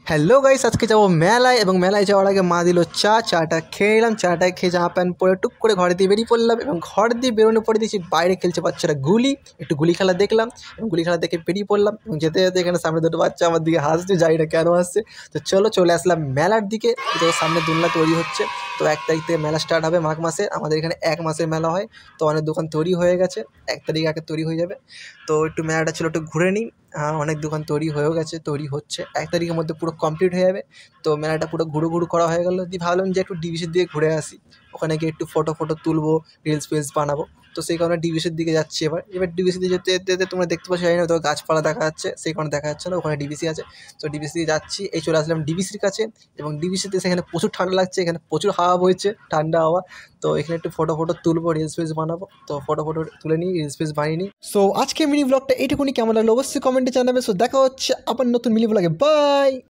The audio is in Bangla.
হ্যালো গাইস, আজকে যাবো মেলায় এবং মেলায় যাওয়ার আগে মা দিল চাটা খেয়ে নিলাম। চাটা খেয়ে জামা প্যান্ট পরে টুক করে ঘরে দিয়ে বেরিয়ে পড়লাম এবং ঘর দিয়ে বেরোনোর পরে দিয়েছি বাইরে খেলছে বাচ্চারা গুলি। একটু গুলি খেলা দেখলাম এবং গুলি খেলা দেখে বেরিয়ে পড়লাম এবং যেতে যেতে এখানে সামনে দুটো বাচ্চা আমার দিকে হাসছে, জানি না কেন হাসছে। তো চলে আসলাম মেলার দিকে। তো সামনে দোলনা তৈরি হচ্ছে, তো 1 তারিখ থেকে মেলা স্টার্ট হবে মাঘ মাসে। আমাদের এখানে 1 মাসের মেলা হয়, তো অনেক দোকান তৈরি হয়ে গেছে, 1 তারিখ আগে তৈরি হয়ে যাবে। তো একটু মেলাটা ছিল একটু ঘুরে নিই। অনেক দোকান তৈরি হয়েও গেছে, তৈরি হচ্ছে, 1 তারিখের মধ্যে পুরো কমপ্লিট হয়ে যাবে। তো মেলাটা পুরো ঘুরু করা হয়ে গেল, দিয়ে ভাবলাম যে একটু ডিভিসির দিকে ঘুরে আসি, ওখানে গিয়ে একটু ফটো তুলবো, রিলস বানাবো। তো সেই কারণে ডিভিসির দিকে যাচ্ছি। এবার ডিভিসি দিয়ে যেতে তোমরা দেখতে পাচ্ছ, জানি না তো গাছপালা দেখা যাচ্ছে, সেই কারণে দেখা যাচ্ছে না, ওখানে ডিভিসি আছে। তো ডিভিসি দিয়ে যাচ্ছি, এই চলে আসলাম ডিভিসির কাছে এবং ডিভিসিতে সেখানে প্রচুর ঠান্ডা লাগছে, এখানে প্রচুর হাওয়া বইছে, ঠান্ডা হাওয়া। তো এখানে একটু ফটো তুলবো, রিলস বানাবো। তো ফটো তুলে নিই, রিলস বানিয়ে নিই। সো আজকে মিনি ব্লগটা এইটুকুনি, কেমন লাগলো অবশ্যই কমেন্টে জানাবে। সো দেখা হচ্ছে আবার নতুন মিনি ব্লগে, বাই।